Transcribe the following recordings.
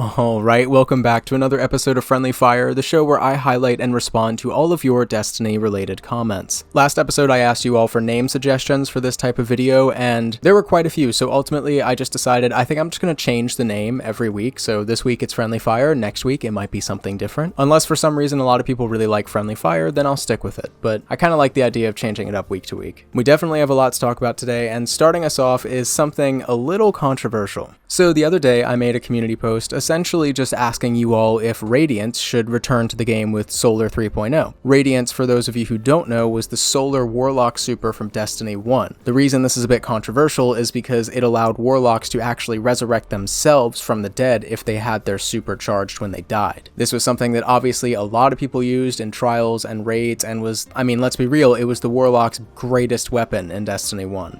Alright, welcome back to another episode of Friendly Fire, the show where I highlight and respond to all of your Destiny-related comments. Last episode I asked you all for name suggestions for this type of video, and there were quite a few, so ultimately I just decided I think I'm just going to change the name every week. So this week it's Friendly Fire, next week it might be something different. Unless for some reason a lot of people really like Friendly Fire, then I'll stick with it, but I kind of like the idea of changing it up week to week. We definitely have a lot to talk about today, and starting us off is something a little controversial. So the other day I made a community post essentially just asking you all if Radiance should return to the game with Solar 3.0. Radiance, for those of you who don't know, was the Solar Warlock super from Destiny 1. The reason this is a bit controversial is because it allowed Warlocks to actually resurrect themselves from the dead if they had their super charged when they died. This was something that obviously a lot of people used in trials and raids and was, I mean, let's be real, it was the Warlock's greatest weapon in Destiny 1.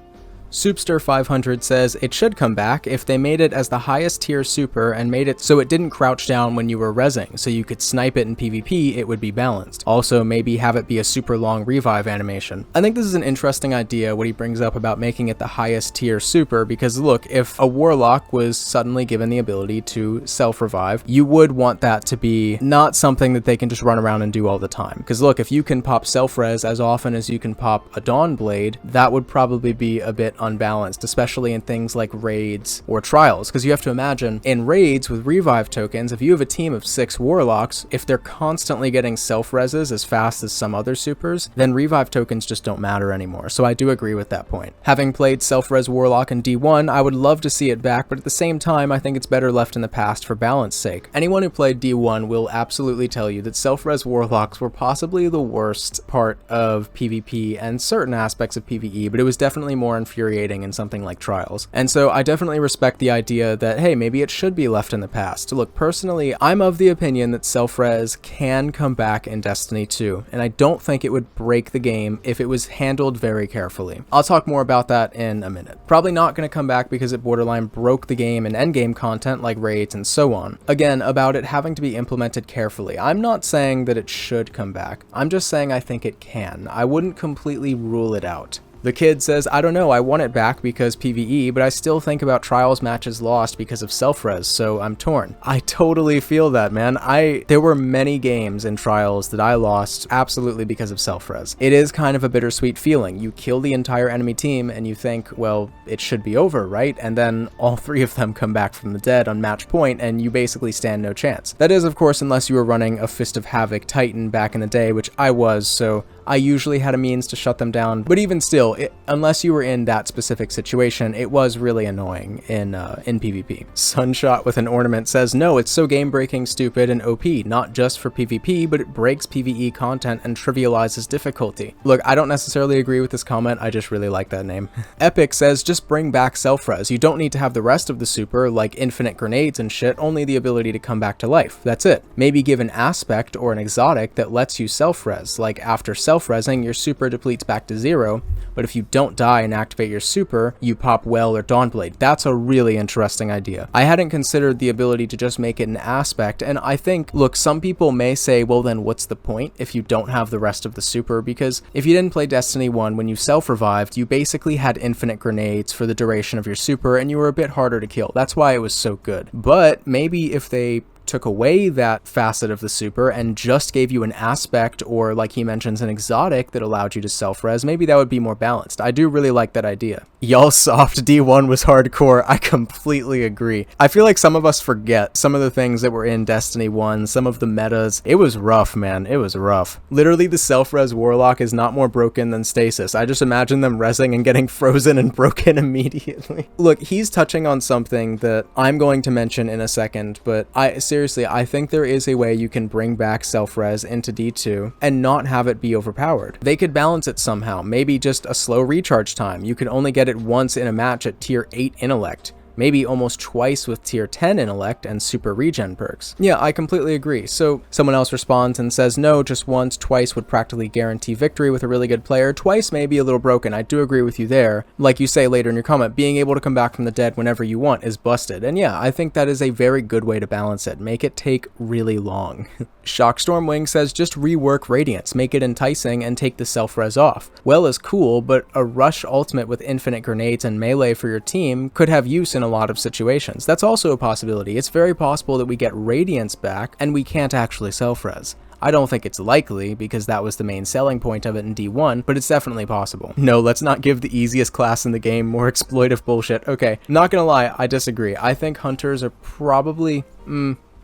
Soupster500 says it should come back if they made it as the highest tier super and made it so it didn't crouch down when you were rezzing, so you could snipe it in PvP, it would be balanced. Also, maybe have it be a super long revive animation. I think this is an interesting idea what he brings up about making it the highest tier super, because look, if a Warlock was suddenly given the ability to self-revive, you would want that to be not something that they can just run around and do all the time. Because look, if you can pop self-res as often as you can pop a Dawn Blade, that would probably be a bit unbalanced, especially in things like raids or trials, because you have to imagine in raids with revive tokens, if you have a team of 6 Warlocks, if they're constantly getting self-reses as fast as some other supers, then revive tokens just don't matter anymore. So I do agree with that point. Having played self-res Warlock in D1, I would love to see it back, but at the same time I think it's better left in the past for balance sake. Anyone who played D1 will absolutely tell you that self-res Warlocks were possibly the worst part of PvP and certain aspects of PvE, but it was definitely more infuriating in something like trials. And so I definitely respect the idea that, hey, maybe it should be left in the past. Look, personally, I'm of the opinion that self-res can come back in Destiny 2, and I don't think it would break the game if it was handled very carefully. I'll talk more about that in a minute. Probably not going to come back because it borderline broke the game in endgame content like raids and so on. Again, about it having to be implemented carefully. I'm not saying that it should come back. I'm just saying I think it can. I wouldn't completely rule it out. The kid says, I don't know, I want it back because PvE, but I still think about trials matches lost because of self-res, so I'm torn. I totally feel that, man. There were many games in trials that I lost absolutely because of self-res. It is kind of a bittersweet feeling. You kill the entire enemy team and you think, well, it should be over, right? And then all 3 of them come back from the dead on match point and you basically stand no chance. That is, of course, unless you were running a Fist of Havoc Titan back in the day, which I was, so I usually had a means to shut them down, but even still, unless you were in that specific situation, it was really annoying in PvP. Sunshot with an ornament says, no, it's so game-breaking, stupid, and OP, not just for PvP, but it breaks PvE content and trivializes difficulty. Look, I don't necessarily agree with this comment, I just really like that name. Epic says, just bring back self-res. You don't need to have the rest of the super, like infinite grenades and shit, only the ability to come back to life. That's it. Maybe give an aspect or an exotic that lets you self-res, like after self-resing, your super depletes back to 0, but if you don't die and activate your super, you pop Well or Dawnblade. That's a really interesting idea. I hadn't considered the ability to just make it an aspect, and I think, look, some people may say, well then what's the point if you don't have the rest of the super, because if you didn't play Destiny 1, when you self-revived, you basically had infinite grenades for the duration of your super, and you were a bit harder to kill. That's why it was so good. But maybe if they took away that facet of the super and just gave you an aspect or, like he mentions, an exotic that allowed you to self-res, maybe that would be more balanced. I do really like that idea. Y'all soft, D1 was hardcore. I completely agree. I feel like some of us forget some of the things that were in Destiny 1, some of the metas. It was rough, man. It was rough. Literally, the self-res Warlock is not more broken than Stasis. I just imagine them resing and getting frozen and broken immediately. Look, he's touching on something that I'm going to mention in a second, but seriously, I think there is a way you can bring back self-res into D2 and not have it be overpowered. They could balance it somehow, maybe just a slow recharge time. You could only get it once in a match at tier 8 intellect. maybe almost twice with tier 10 intellect and super regen perks. Yeah, I completely agree. So someone else responds and says, no, just once, twice would practically guarantee victory with a really good player. Twice may be a little broken. I do agree with you there. Like you say later in your comment, being able to come back from the dead whenever you want is busted. And yeah, I think that is a very good way to balance it. Make it take really long. Shockstormwing says, just rework Radiance, make it enticing and take the self-res off. Well is cool, but a rush ultimate with infinite grenades and melee for your team could have use in a lot of situations. That's also a possibility. It's very possible that we get Radiance back and we can't actually self-res. I don't think it's likely, because that was the main selling point of it in D1, but it's definitely possible. No, let's not give the easiest class in the game more exploitive bullshit. Okay, not gonna lie, I disagree. I think hunters are probably...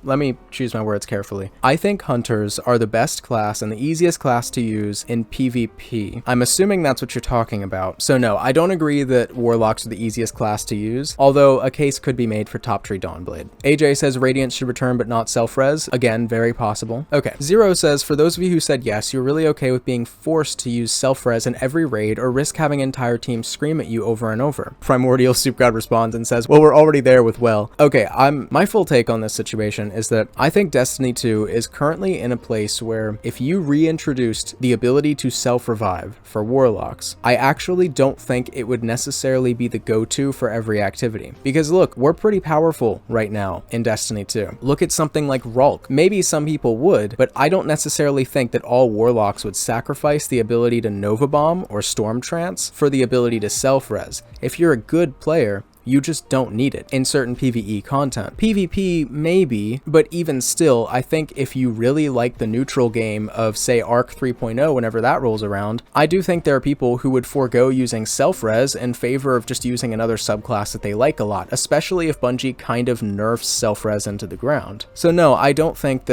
let me choose my words carefully. I think hunters are the best class and the easiest class to use in PvP. I'm assuming that's what you're talking about. So no, I don't agree that warlocks are the easiest class to use, although a case could be made for top tree Dawnblade. AJ says Radiance should return but not self-res. Again, very possible. Okay, Zero says, for those of you who said yes, you're really okay with being forced to use self-res in every raid or risk having entire teams scream at you over and over. Primordial Soup God responds and says, well, we're already there with well. Okay, my full take on this situation is that I think Destiny 2 is currently in a place where if you reintroduced the ability to self-revive for warlocks, I actually don't think it would necessarily be the go-to for every activity. Because look, we're pretty powerful right now in Destiny 2. Look at something like Rulk. Maybe some people would, but I don't necessarily think that all warlocks would sacrifice the ability to Nova Bomb or Storm Trance for the ability to self-res. If you're a good player, you just don't need it in certain PvE content. PvP, maybe, but even still, I think if you really like the neutral game of, say, Arc 3.0, whenever that rolls around, I do think there are people who would forego using self-res in favor of just using another subclass that they like a lot, especially if Bungie kind of nerfs self-res into the ground. So no, I don't think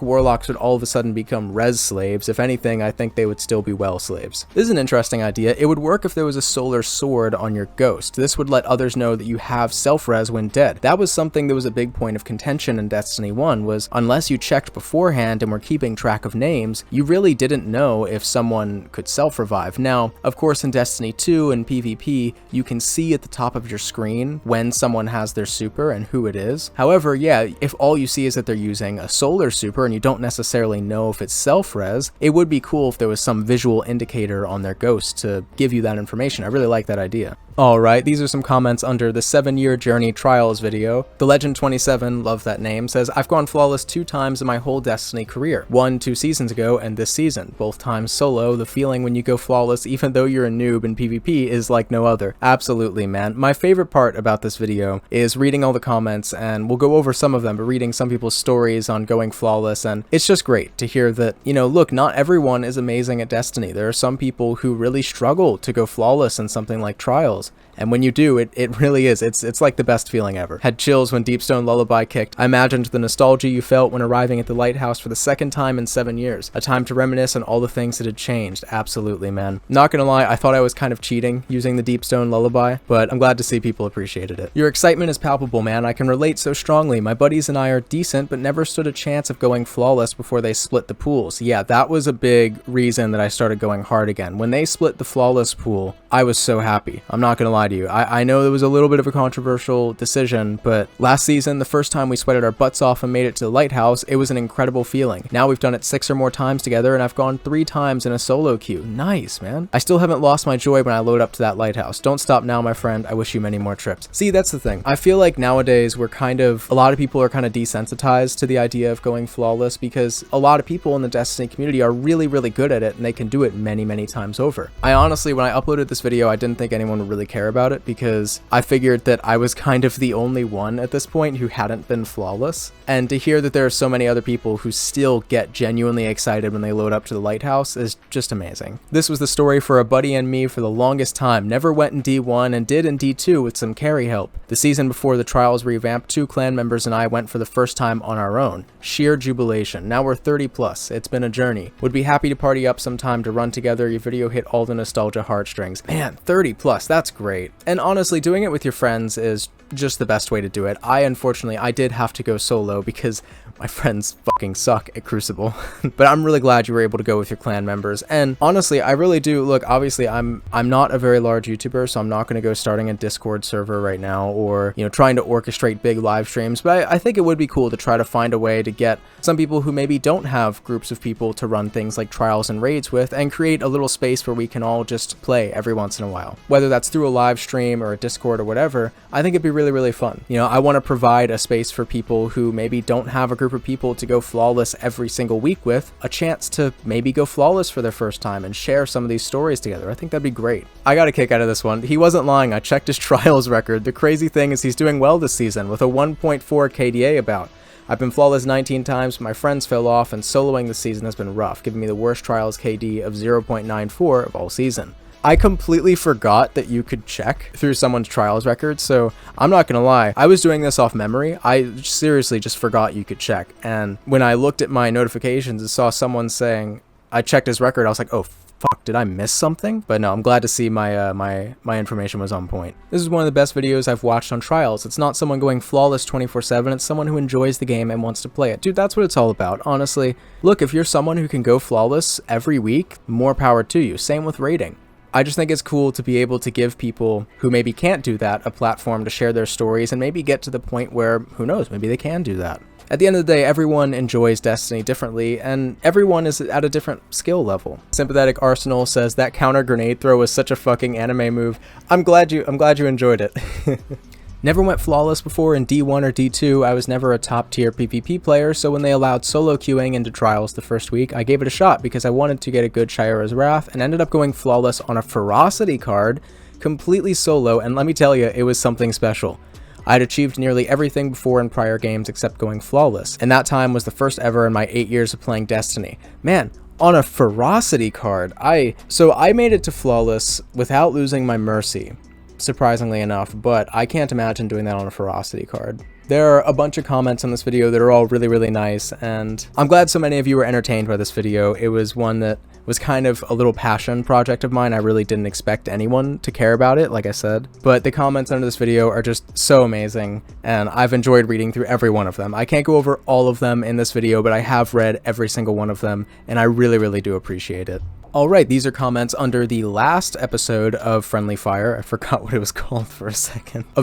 warlocks would all of a sudden become res slaves. If anything, I think they would still be well slaves. This is an interesting idea. It would work if there was a solar sword on your ghost. This would let others know that you have self-res when dead. That was something that was a big point of contention in Destiny 1, was unless you checked beforehand and were keeping track of names, you really didn't know if someone could self-revive. Now, of course, in Destiny 2 and PvP, you can see at the top of your screen when someone has their super and who it is. However, yeah, if all you see is that they're using a solar super and you don't necessarily know if it's self-res, it would be cool if there was some visual indicator on their ghost to give you that information. I really like that idea. Alright, these are some comments under the 7-year journey trials video. The Legend 27, love that name, says, I've gone flawless 2 times in my whole Destiny career. 1 2 seasons ago and this season. Both times solo. The feeling when you go flawless even though you're a noob in PvP is like no other. Absolutely, man. My favorite part about this video is reading all the comments, and we'll go over some of them, but reading some people's stories on going flawless, and it's just great to hear that, you know, look, not everyone is amazing at Destiny. There are some people who really struggle to go flawless in something like trials. And when you do, it really is. It's like the best feeling ever. Had chills when Deepstone Lullaby kicked. I imagined the nostalgia you felt when arriving at the lighthouse for the 2nd time in 7 years. A time to reminisce on all the things that had changed. Absolutely, man. Not gonna lie, I thought I was kind of cheating using the Deepstone Lullaby, but I'm glad to see people appreciated it. Your excitement is palpable, man. I can relate so strongly. My buddies and I are decent, but never stood a chance of going flawless before they split the pools. Yeah, that was a big reason that I started going hard again. When they split the flawless pool, I was so happy. I'm not gonna lie to you. I know there was a little bit of a controversial decision, but last season, the first time we sweated our butts off and made it to the lighthouse, it was an incredible feeling. Now we've done it 6 or more times together, and I've gone 3 times in a solo queue. Nice, man. I still haven't lost my joy when I load up to that lighthouse. Don't stop now, my friend. I wish you many more trips. See, that's the thing. I feel like nowadays a lot of people are kind of desensitized to the idea of going flawless, because a lot of people in the Destiny community are really, really good at it, and they can do it many, many times over. I honestly, when I uploaded this video, I didn't think anyone would really care about it, because I figured that I was kind of the only one at this point who hadn't been flawless. And to hear that there are so many other people who still get genuinely excited when they load up to the lighthouse is just amazing. This was the story for a buddy and me for the longest time. Never went in D1 and did in D2 with some carry help. The season before the trials revamped, 2 clan members and I went for the first time on our own. Sheer jubilation. Now we're 30 plus. It's been a journey. Would be happy to party up sometime to run together. Your video hit all the nostalgia heartstrings. Man, 30 plus, that's great. And honestly, doing it with your friends is just the best way to do it. Unfortunately, I did have to go solo because my friends fucking suck at Crucible. But I'm really glad you were able to go with your clan members. And honestly, I really do. Look, obviously, I'm not a very large YouTuber, so I'm not going to go starting a Discord server right now or, you know, trying to orchestrate big live streams. But I think it would be cool to try to find a way to get some people who maybe don't have groups of people to run things like trials and raids with, and create a little space where we can all just play every once in a while. Whether that's through a live stream or a Discord or whatever, I think it'd be really, really fun. You know, I want to provide a space for people who maybe don't have a group of people to go flawless every single week with, a chance to maybe go flawless for their first time and share some of these stories together. I think that'd be great. I got a kick out of this one. He wasn't lying. I checked his trials record. The crazy thing is he's doing well this season with a 1.4 KDA about. I've been flawless 19 times, my friends fell off, and soloing this season has been rough, giving me the worst trials KD of 0.94 of all season. I completely forgot that you could check through someone's trials record, so I'm not gonna lie, I was doing this off memory. I seriously just forgot you could check, and when I looked at my notifications and saw someone saying, I checked his record, I was like, oh fuck, did I miss something? But no, I'm glad to see my my information was on point. This is one of the best videos I've watched on trials. It's not someone going flawless 24/7, it's someone who enjoys the game and wants to play it. Dude, that's what it's all about, honestly. Look, if you're someone who can go flawless every week, more power to you. Same with rating. I just think it's cool to be able to give people who maybe can't do that a platform to share their stories and maybe get to the point where, who knows, maybe they can do that. At the end of the day, everyone enjoys Destiny differently, and everyone is at a different skill level. Sympathetic Arsenal says that counter grenade throw was such a fucking anime move. I'm glad you enjoyed it. Never went flawless before in D1 or D2. I was never a top tier PvP player, so when they allowed solo queuing into trials the first week, I gave it a shot because I wanted to get a good Shira's Wrath and ended up going flawless on a ferocity card, completely solo, and let me tell you, it was something special. I had achieved nearly everything before in prior games except going flawless, and that time was the first ever in my 8 years of playing Destiny. Man, on a ferocity card, so I made it to flawless without losing my mercy, surprisingly enough, but I can't imagine doing that on a ferocity card. There are a bunch of comments on this video that are all really, really nice, and I'm glad so many of you were entertained by this video. It was one that was kind of a little passion project of mine. I really didn't expect anyone to care about it, like I said, but the comments under this video are just so amazing, and I've enjoyed reading through every one of them. I can't go over all of them in this video, but I have read every single one of them, and I really, really do appreciate it. Alright, these are comments under the last episode of Friendly Fire. I forgot what it was called for a second. A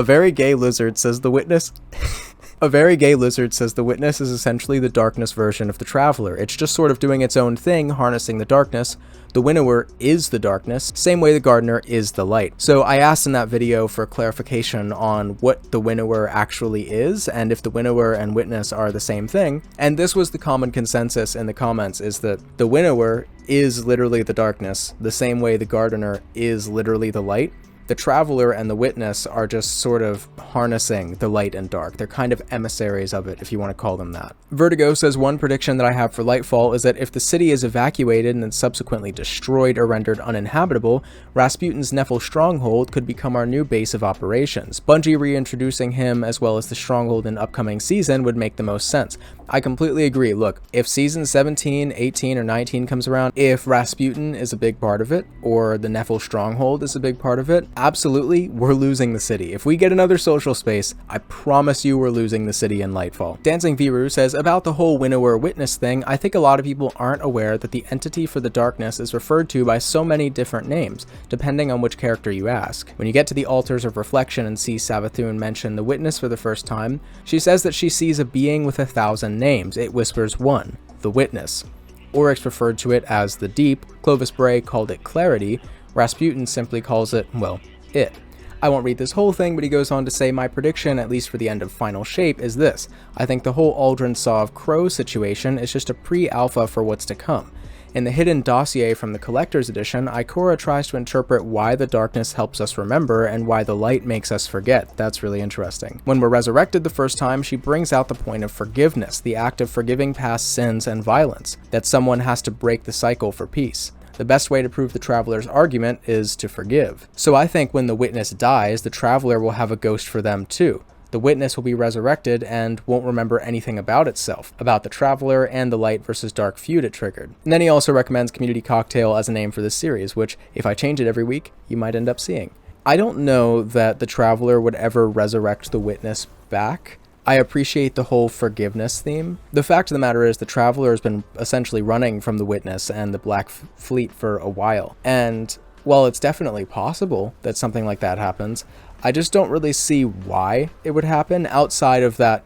very gay lizard says the witness... A very gay lizard says the witness is essentially the darkness version of the traveler. It's just sort of doing its own thing, harnessing the darkness. The winnower is the darkness, same way the gardener is the light. So I asked in that video for clarification on what the winnower actually is, and if the winnower and witness are the same thing. And this was the common consensus in the comments, is that the winnower is literally the darkness, the same way the gardener is literally the light. The traveler and the witness are just sort of harnessing the light and dark. They're kind of emissaries of it, if you want to call them that. Vertigo says one prediction that I have for Lightfall is that if the city is evacuated and then subsequently destroyed or rendered uninhabitable, Rasputin's Nephil stronghold could become our new base of operations. Bungie reintroducing him as well as the stronghold in upcoming season would make the most sense. I completely agree. Look, if season 17, 18, or 19 comes around, if Rasputin is a big part of it, or the Nephil stronghold is a big part of it, absolutely, we're losing the city. If we get another social space, I promise you we're losing the city in Lightfall. Dancing Viru says, about the whole winnower witness thing, I think a lot of people aren't aware that the entity for the darkness is referred to by so many different names, depending on which character you ask. When you get to the Altars of Reflection and see Savathun mention the witness for the first time, she says that she sees a being with 1,000 names. It whispers one, the witness. Oryx referred to it as the Deep, Clovis Bray called it Clarity, Rasputin simply calls it, well, it. I won't read this whole thing, but he goes on to say, my prediction, at least for the end of Final Shape, is this. I think the whole Aldrin Sov Crow situation is just a pre-alpha for what's to come. In the hidden dossier from the Collector's Edition, Ikora tries to interpret why the darkness helps us remember and why the light makes us forget. That's really interesting. When we're resurrected the first time, she brings out the point of forgiveness, the act of forgiving past sins and violence, that someone has to break the cycle for peace. The best way to prove the Traveler's argument is to forgive. So I think when the witness dies, the Traveler will have a ghost for them too. The witness will be resurrected and won't remember anything about itself, about the Traveler and the light versus dark feud it triggered. And then he also recommends Community Cocktail as a name for this series, which, if I change it every week, you might end up seeing. I don't know that the Traveler would ever resurrect the witness back. I appreciate the whole forgiveness theme. The fact of the matter is the Traveler has been essentially running from the witness and the Black Fleet for a while. And while it's definitely possible that something like that happens, I just don't really see why it would happen outside of that,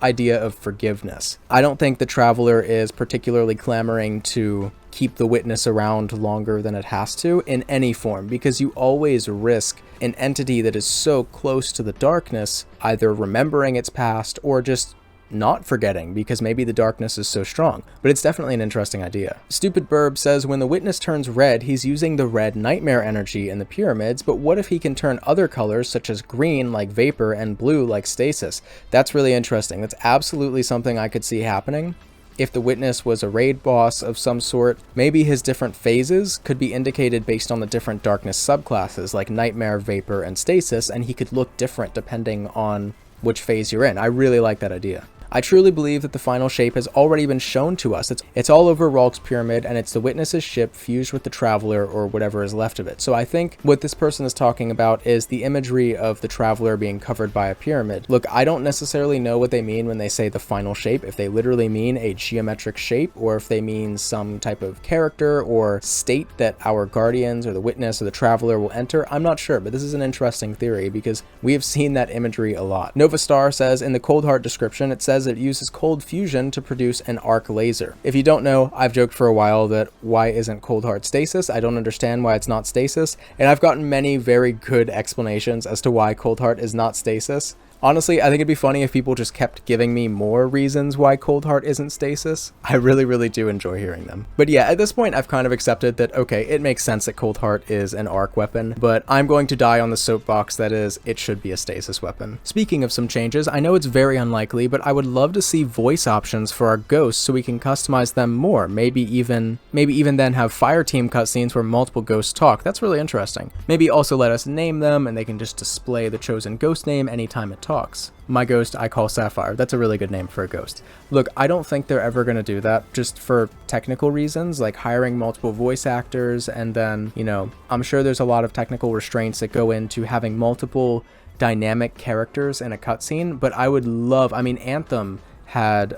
idea of forgiveness. I don't think the Traveler is particularly clamoring to keep the witness around longer than it has to in any form, because you always risk an entity that is so close to the darkness either remembering its past or just not forgetting because maybe the darkness is so strong. But it's definitely an interesting idea. Stupid Burb says when the witness turns red, he's using the red nightmare energy in the pyramids, but what if he can turn other colors such as green like vapor and blue like stasis? That's really interesting. That's absolutely something I could see happening. If the witness was a raid boss of some sort, maybe his different phases could be indicated based on the different darkness subclasses like nightmare, vapor, and stasis, and he could look different depending on which phase you're in. I really like that idea. I truly believe that the final shape has already been shown to us. It's all over Ralk's pyramid, and it's the witness's ship fused with the traveler or whatever is left of it. So I think what this person is talking about is the imagery of the traveler being covered by a pyramid. Look, I don't necessarily know what they mean when they say the final shape, if they literally mean a geometric shape or if they mean some type of character or state that our guardians or the witness or the traveler will enter. I'm not sure, but this is an interesting theory because we have seen that imagery a lot. Nova Star says in the Cold Heart description, it says it uses cold fusion to produce an arc laser. If you don't know, I've joked for a while that why isn't Cold Heart stasis? I don't understand why it's not stasis, and I've gotten many very good explanations as to why Cold Heart is not stasis. Honestly, I think it'd be funny if people just kept giving me more reasons why Cold Heart isn't stasis. I really do enjoy hearing them. But yeah, at this point, I've kind of accepted that, okay, it makes sense that Cold Heart is an arc weapon, but I'm going to die on the soapbox that is, it should be a stasis weapon. Speaking of some changes, I know it's very unlikely, but I would love to see voice options for our ghosts so we can customize them more. Maybe even then have fire team cutscenes where multiple ghosts talk. That's really interesting. Maybe also let us name them and they can just display the chosen ghost name anytime it talks. My ghost I call Sapphire. That's a really good name for a ghost. Look, I don't think they're ever going to do that just for technical reasons, like hiring multiple voice actors, and then, you know, I'm sure there's a lot of technical restraints that go into having multiple dynamic characters in a cutscene, but I would love, I mean, Anthem had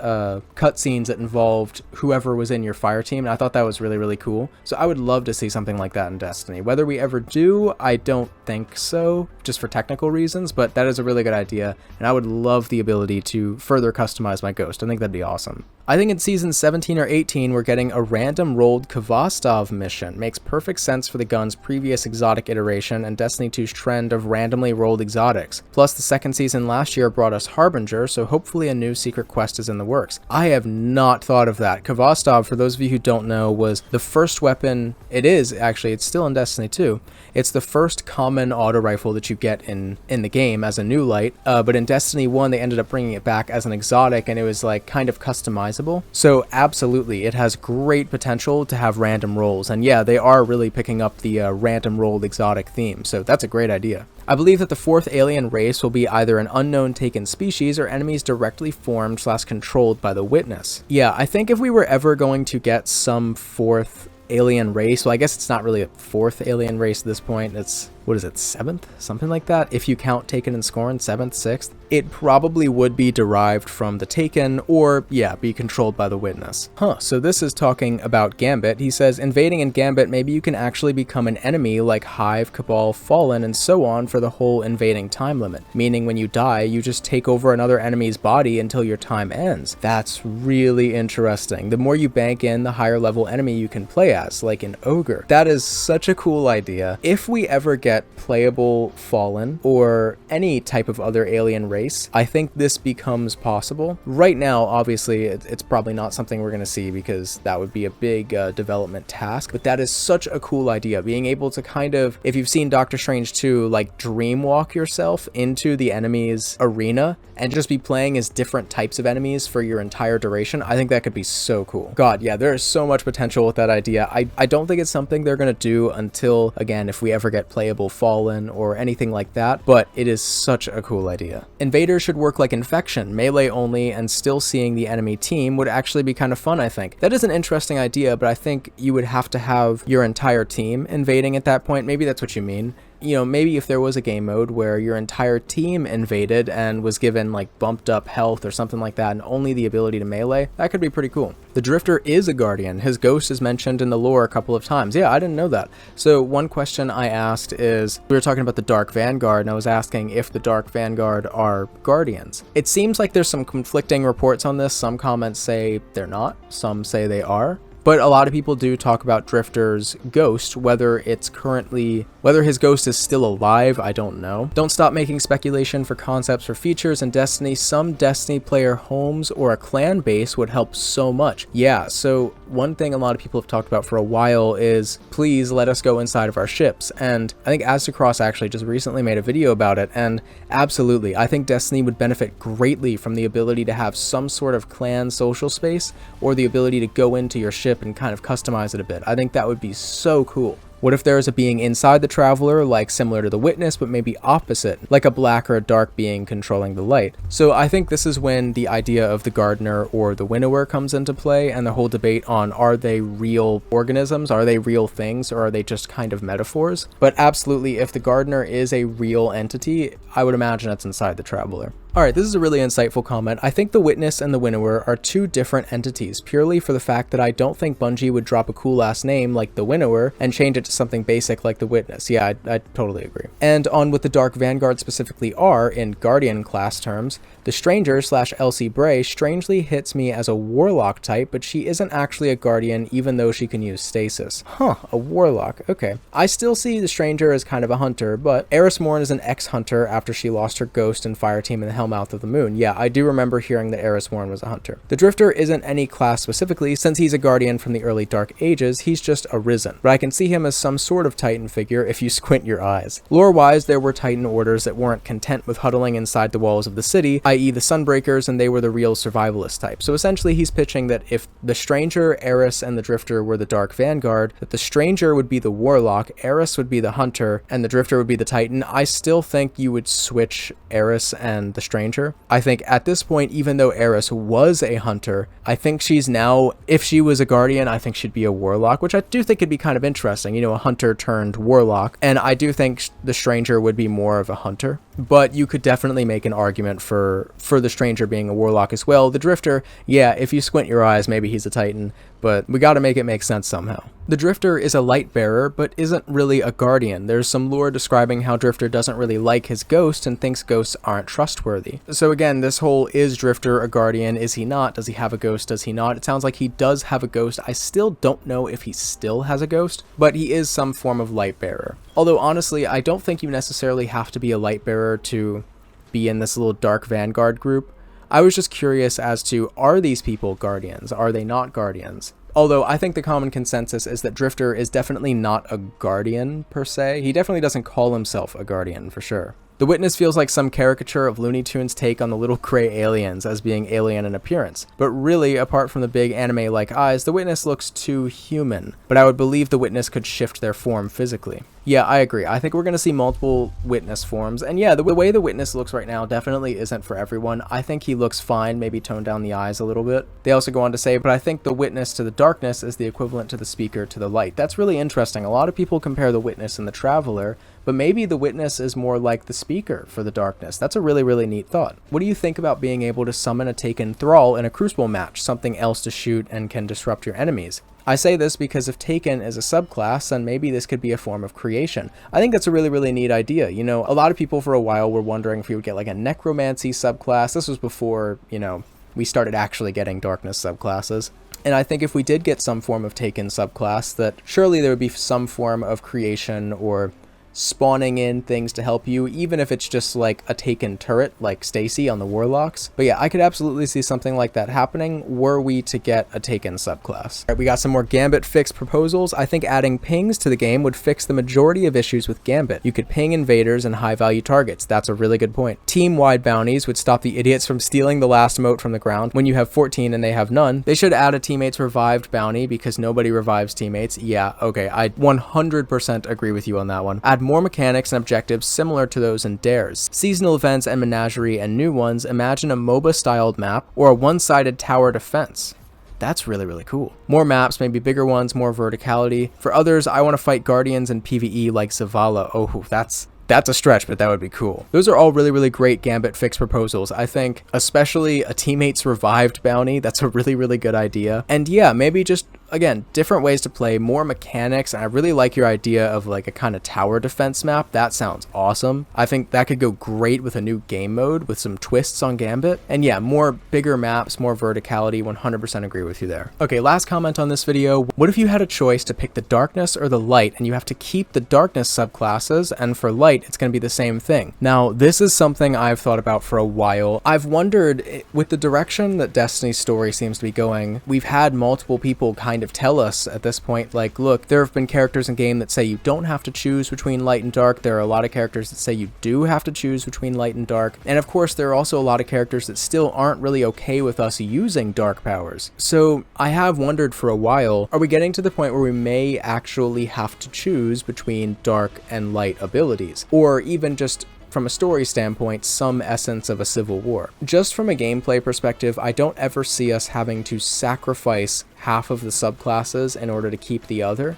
cutscenes that involved whoever was in your fire team, and I thought that was really cool. So I would love to see something like that in Destiny. Whether we ever do, I don't think so, just for technical reasons, but that is a really good idea, and I would love the ability to further customize my ghost. I think that'd be awesome. I think in Season 17 or 18, we're getting a random rolled Khvostov mission. Makes perfect sense for the gun's previous exotic iteration and Destiny 2's trend of randomly rolled exotics. Plus, the second season last year brought us Harbinger, so hopefully a new secret quest is in the works. I have not thought of that. Khvostov, for those of you who don't know, was the first weapon. It is, actually, it's still in Destiny 2. It's the first common auto rifle that you get in the game as a new light, but in Destiny 1, they ended up bringing it back as an exotic, and it was like kind of customizable. So absolutely, it has great potential to have random rolls, and yeah, they are really picking up the random rolled exotic theme, so that's a great idea. I believe that the fourth alien race will be either an unknown taken species or enemies directly formed / controlled by the witness. Yeah, I think if we were ever going to get some fourth alien race, well, I guess it's not really a fourth alien race at this point, it's, what is it, 7th? Something like that, if you count Taken and Scorn, 7th, 6th. It probably would be derived from the Taken, or, yeah, be controlled by the witness. So this is talking about Gambit. He says, invading in Gambit, maybe you can actually become an enemy like Hive, Cabal, Fallen, and so on for the whole invading time limit. Meaning when you die, you just take over another enemy's body until your time ends. That's really interesting. The more you bank in, the higher level enemy you can play as, like an ogre. That is such a cool idea. If we ever get playable Fallen or any type of other alien race, I think this becomes possible. Right now, obviously, it's probably not something we're going to see because that would be a big development task, but that is such a cool idea. Being able to kind of, if you've seen Doctor Strange 2, like dreamwalk yourself into the enemy's arena and just be playing as different types of enemies for your entire duration, I think that could be so cool. God, yeah, there is so much potential with that idea. I don't think it's something they're going to do until, again, if we ever get playable Fallen or anything like that, but it is such a cool idea. Invaders should work like Infection, melee only, and still seeing the enemy team would actually be kind of fun, I think. That is an interesting idea, but I think you would have to have your entire team invading at that point. Maybe that's what you mean. You know, maybe if there was a game mode where your entire team invaded and was given like bumped up health or something like that and only the ability to melee, that could be pretty cool. The Drifter is a guardian. His ghost is mentioned in the lore a couple of times. Yeah, I didn't know that. So one question I asked is, we were talking about the Dark Vanguard, and I was asking if the Dark Vanguard are guardians. It seems like there's some conflicting reports on this. Some comments say they're not, some say they are. But a lot of people do talk about Drifter's ghost, whether his ghost is still alive, I don't know. Don't stop making speculation for concepts for features in Destiny. Some Destiny player homes or a clan base would help so much. Yeah, so one thing a lot of people have talked about for a while is, please let us go inside of our ships. And I think Aztecross actually just recently made a video about it, and absolutely, I think Destiny would benefit greatly from the ability to have some sort of clan social space, or the ability to go into your ship and kind of customize it a bit. I think that would be so cool. What if there is a being inside the Traveler, like similar to the Witness, but maybe opposite, like a black or a dark being controlling the light? So I think this is when the idea of the Gardener or the Winnower comes into play, and the whole debate on, are they real organisms, are they real things, or are they just kind of metaphors? But absolutely, if the Gardener is a real entity, I would imagine it's inside the Traveler. Alright, this is a really insightful comment. I think the Witness and the Winnower are two different entities, purely for the fact that I don't think Bungie would drop a cool ass name like the Winnower and change it to something basic like the Witness. Yeah, I totally agree. And on what the Dark Vanguard specifically are, in Guardian class terms, the Stranger / Elsie Bray strangely hits me as a Warlock type, but she isn't actually a Guardian even though she can use Stasis. Huh, a Warlock, okay. I still see the Stranger as kind of a Hunter, but Eris Morn is an ex-Hunter after she lost her ghost and Fireteam in the Hellmouth of the Moon. Yeah, I do remember hearing that Eris Morn was a Hunter. The Drifter isn't any class specifically, since he's a Guardian from the early Dark Ages, he's just arisen. But I can see him as some sort of Titan figure if you squint your eyes. Lore-wise, there were Titan orders that weren't content with huddling inside the walls of the city, i.e. the Sunbreakers, and they were the real survivalist type. So essentially he's pitching that if the Stranger, Eris, and the Drifter were the Dark Vanguard, that the Stranger would be the Warlock, Eris would be the Hunter, and the Drifter would be the Titan. I still think you would switch Eris and the Stranger. I think at this point, even though Eris was a Hunter, I think she's now, if she was a Guardian, I think she'd be a Warlock, which I do think could be kind of interesting, you know, a Hunter turned Warlock, and I do think the Stranger would be more of a Hunter, but you could definitely make an argument for the Stranger being a Warlock as well. The Drifter, yeah, if you squint your eyes, maybe he's a Titan, but we gotta make it make sense somehow. The Drifter is a light bearer, but isn't really a Guardian. There's some lore describing how Drifter doesn't really like his ghost and thinks ghosts aren't trustworthy. So again, this whole, is Drifter a Guardian? Is he not? Does he have a ghost? Does he not? It sounds like he does have a ghost. I still don't know if he still has a ghost, but he is some form of light bearer. Although honestly, I don't think you necessarily have to be a light bearer to be in this little Dark Vanguard group. I was just curious as to, are these people Guardians? Are they not Guardians? Although I think the common consensus is that Drifter is definitely not a Guardian per se. He definitely doesn't call himself a Guardian for sure. The Witness feels like some caricature of Looney Tunes' take on the little gray aliens as being alien in appearance. But really, apart from the big anime-like eyes, the Witness looks too human. But I would believe the Witness could shift their form physically. Yeah, I agree. I think we're going to see multiple Witness forms. And yeah, the way the Witness looks right now definitely isn't for everyone. I think he looks fine, maybe tone down the eyes a little bit. They also go on to say, but I think the Witness to the darkness is the equivalent to the Speaker to the light. That's really interesting. A lot of people compare the Witness and the Traveler, but maybe the Witness is more like the Speaker for the darkness. That's a really, really neat thought. What do you think about being able to summon a Taken Thrall in a Crucible match, something else to shoot and can disrupt your enemies? I say this because if Taken is a subclass, then maybe this could be a form of creation. I think that's a really, really neat idea. You know, a lot of people for a while were wondering if we would get like a Necromancy subclass. This was before, you know, we started actually getting darkness subclasses. And I think if we did get some form of Taken subclass, that surely there would be some form of creation or spawning in things to help you, even if it's just like a Taken turret like Stacy on the Warlocks. But yeah, I could absolutely see something like that happening were we to get a Taken subclass. All right, we got some more Gambit fix proposals. I think adding pings to the game would fix the majority of issues with Gambit. You could ping invaders and high value targets. That's a really good point. Team-wide bounties would stop the idiots from stealing the last mote from the ground when you have 14 and they have none. They should add a teammates revived bounty because nobody revives teammates. Yeah, okay, I 100% agree with you on that one. Add more mechanics and objectives similar to those in Dares. Seasonal events and menagerie and new ones. Imagine a MOBA styled map or a one-sided tower defense. That's really, really cool. More maps, maybe bigger ones, more verticality. For others, I want to fight Guardians in PvE like Zavala. Oh, that's a stretch, but that would be cool. Those are all really, really great Gambit fix proposals. I think especially a teammates revived bounty, that's a really, really good idea. And yeah, maybe just again, different ways to play, more mechanics, and I really like your idea of like a kind of tower defense map. That sounds awesome. I think that could go great with a new game mode with some twists on Gambit. And yeah, more bigger maps, more verticality, 100% agree with you there. Okay, last comment on this video. What if you had a choice to pick the darkness or the light, and you have to keep the darkness subclasses, and for light, it's going to be the same thing? Now, this is something I've thought about for a while. I've wondered, with the direction that Destiny's story seems to be going, we've had multiple people kind of tell us at this point, like, look, there have been characters in game that say you don't have to choose between light and dark. There are a lot of characters that say you do have to choose between light and dark. And of course, there are also a lot of characters that still aren't really okay with us using dark powers. So I have wondered for a while, are we getting to the point where we may actually have to choose between dark and light abilities? Or even just from a story standpoint, some essence of a civil war. Just from a gameplay perspective, I don't ever see us having to sacrifice half of the subclasses in order to keep the other,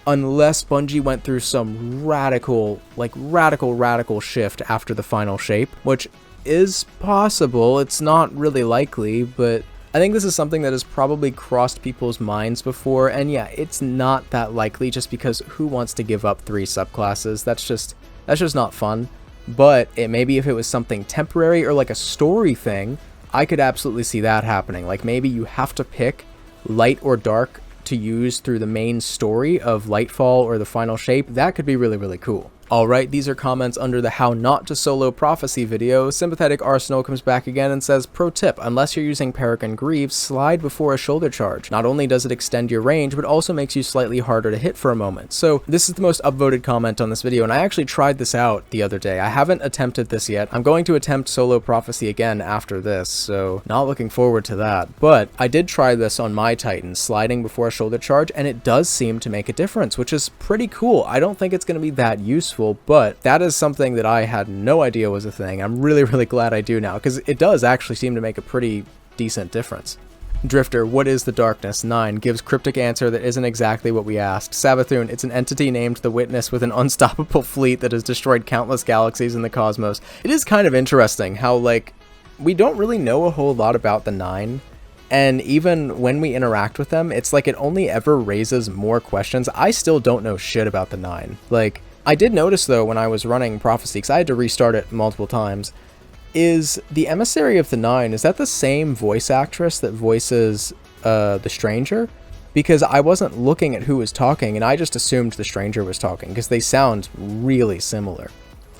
unless Bungie went through some radical shift after the final shape, which is possible. It's not really likely, but I think this is something that has probably crossed people's minds before, and yeah, it's not that likely just because who wants to give up 3 subclasses? That's just not fun. But maybe if it was something temporary or like a story thing, I could absolutely see that happening. Like maybe you have to pick light or dark to use through the main story of Lightfall or the final shape. That could be really, really cool. Alright, these are comments under the How Not to Solo Prophecy video. Sympathetic Arsenal comes back again and says, pro tip, unless you're using Peregrine Greaves, slide before a shoulder charge. Not only does it extend your range, but also makes you slightly harder to hit for a moment. So this is the most upvoted comment on this video, and I actually tried this out the other day. I haven't attempted this yet. I'm going to attempt Solo Prophecy again after this, so not looking forward to that. But I did try this on my Titan, sliding before a shoulder charge, and it does seem to make a difference, which is pretty cool. I don't think it's going to be that useful, but that is something that I had no idea was a thing. I'm really, really glad I do now, because it does actually seem to make a pretty decent difference. Drifter, what is the darkness? 9 gives cryptic answer that isn't exactly what we asked. Sabathun, it's an entity named the Witness with an unstoppable fleet that has destroyed countless galaxies in the cosmos. It is kind of interesting how, like, we don't really know a whole lot about the 9. And even when we interact with them, it's like it only ever raises more questions. I still don't know shit about the 9. Like, I did notice though when I was running Prophecy, because I had to restart it multiple times, is the Emissary of the 9, is that the same voice actress that voices the Stranger? Because I wasn't looking at who was talking, and I just assumed the Stranger was talking, because they sound really similar.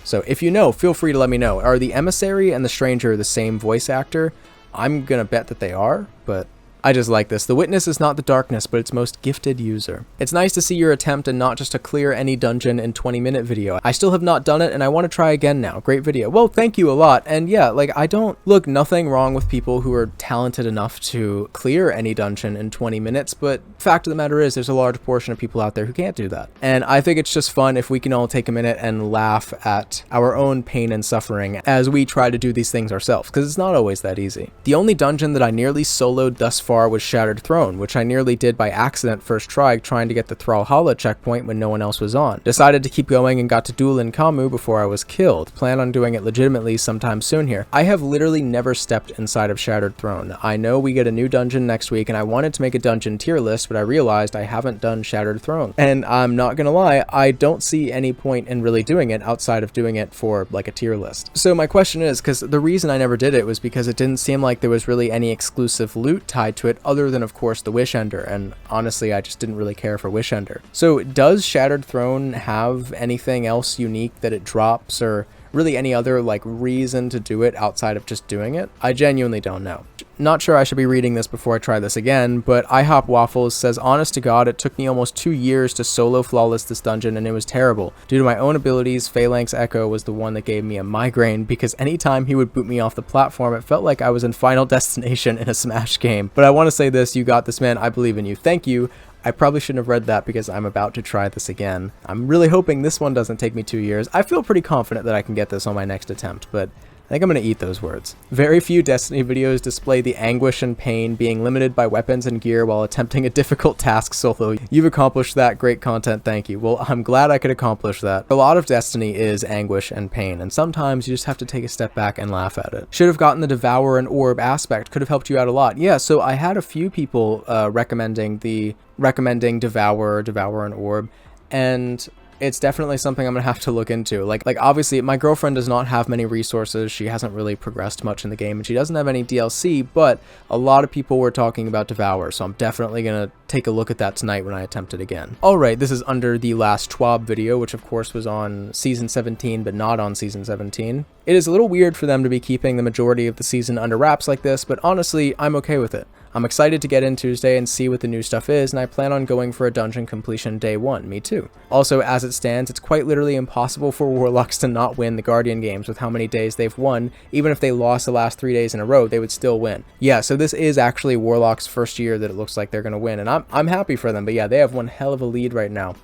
So if you know, feel free to let me know. Are the Emissary and the Stranger the same voice actor? I'm gonna bet that they are, but I just like this. The Witness is not the darkness, but its most gifted user. It's nice to see your attempt and not just to clear any dungeon in 20-minute video. I still have not done it, and I want to try again now. Great video. Well, thank you a lot. And yeah, like, I don't look, nothing wrong with people who are talented enough to clear any dungeon in 20 minutes, but fact of the matter is there's a large portion of people out there who can't do that. And I think it's just fun if we can all take a minute and laugh at our own pain and suffering as we try to do these things ourselves, because it's not always that easy. The only dungeon that I nearly soloed thus far was Shattered Throne, which I nearly did by accident first try, trying to get the Thrallhalla checkpoint when no one else was on. Decided to keep going and got to Duelin Kamu before I was killed. Plan on doing it legitimately sometime soon here. I have literally never stepped inside of Shattered Throne. I know we get a new dungeon next week, and I wanted to make a dungeon tier list, but I realized I haven't done Shattered Throne. And I'm not gonna lie, I don't see any point in really doing it outside of doing it for like a tier list. So my question is, because the reason I never did it was because it didn't seem like there was really any exclusive loot tied to it other than of course the Wish Ender, and honestly I just didn't really care for Wish Ender. So does Shattered Throne have anything else unique that it drops, or really any other like reason to do it outside of just doing it? I genuinely don't know. Not sure I should be reading this before I try this again, but IHOP Waffles says, honest to God, it took me almost 2 years to solo flawless this dungeon, and it was terrible. Due to my own abilities, Phalanx Echo was the one that gave me a migraine, because anytime he would boot me off the platform, it felt like I was in Final Destination in a Smash game. But I want to say this, you got this, man. I believe in you. Thank you. I probably shouldn't have read that because I'm about to try this again. I'm really hoping this one doesn't take me 2 years. I feel pretty confident that I can get this on my next attempt, but think I'm gonna eat those words. Very few Destiny videos display the anguish and pain being limited by weapons and gear while attempting a difficult task solo. You've accomplished that. Great content, thank you. Well, I'm glad I could accomplish that. A lot of Destiny is anguish and pain, and sometimes you just have to take a step back and laugh at it. Should have gotten the Devour and Orb aspect, could have helped you out a lot. Yeah, so I had a few people recommending Devour and Orb, and it's definitely something I'm gonna have to look into. Like obviously my girlfriend does not have many resources. She hasn't really progressed much in the game, and she doesn't have any DLC, but a lot of people were talking about Devour, so I'm definitely gonna take a look at that tonight when I attempt it again. Alright, this is under the last TWAB video, which of course was on Season 17, but not on Season 17. It is a little weird for them to be keeping the majority of the season under wraps like this, but honestly, I'm okay with it. I'm excited to get in Tuesday and see what the new stuff is, and I plan on going for a dungeon completion day 1, me too. Also, as it stands, it's quite literally impossible for Warlocks to not win the Guardian games with how many days they've won. Even if they lost the last 3 days in a row, they would still win. Yeah, so this is actually Warlocks' first year that it looks like they're gonna win, and I'm happy for them, but yeah, they have one hell of a lead right now.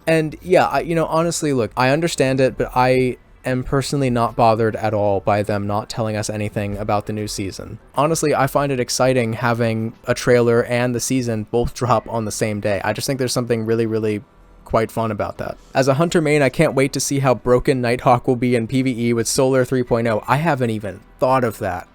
And yeah, honestly, look, I understand it, but I am personally not bothered at all by them not telling us anything about the new season. Honestly, I find it exciting having a trailer and the season both drop on the same day. I just think there's something really quite fun about that. As a Hunter main, I can't wait to see how broken Nighthawk will be in PvE with Solar 3.0. I haven't even thought of that.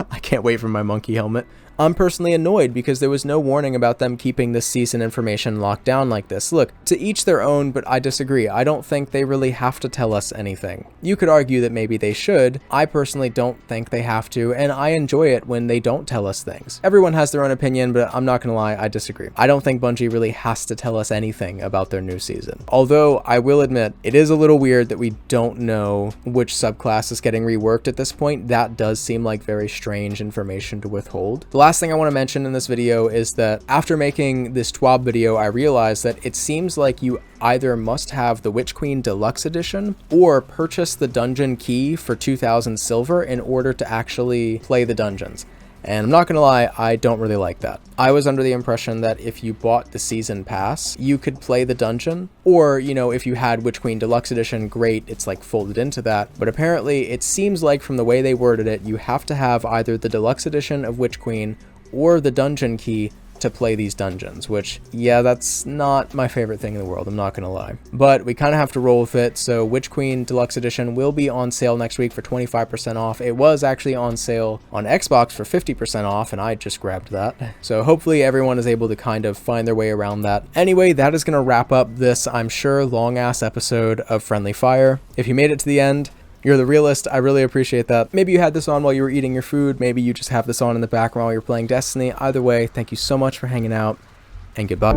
I can't wait for my monkey helmet. I'm personally annoyed because there was no warning about them keeping this season information locked down like this. Look, to each their own, but I disagree. I don't think they really have to tell us anything. You could argue that maybe they should. I personally don't think they have to, and I enjoy it when they don't tell us things. Everyone has their own opinion, but I'm not gonna lie, I disagree. I don't think Bungie really has to tell us anything about their new season. Although, I will admit, it is a little weird that we don't know which subclass is getting reworked at this point. That does seem like very strange information to withhold. The last thing I want to mention in this video is that after making this TWAB video, I realized that it seems like you either must have the Witch Queen Deluxe Edition or purchase the dungeon key for 2,000 silver in order to actually play the dungeons. And I'm not gonna lie, I don't really like that. I was under the impression that if you bought the season pass, you could play the dungeon, or, if you had Witch Queen Deluxe Edition, great, it's like folded into that. But apparently, it seems like from the way they worded it, you have to have either the Deluxe Edition of Witch Queen or the dungeon key to play these dungeons, which, yeah, that's not my favorite thing in the world, I'm not gonna lie. But we kind of have to roll with it, so Witch Queen Deluxe Edition will be on sale next week for 25% off. It was actually on sale on Xbox for 50% off, and I just grabbed that. So hopefully everyone is able to kind of find their way around that. Anyway, that is gonna wrap up this, I'm sure, long-ass episode of Friendly Fire. If you made it to the end, you're the realist. I really appreciate that. Maybe you had this on while you were eating your food. Maybe you just have this on in the background while you're playing Destiny. Either way, thank you so much for hanging out, and goodbye.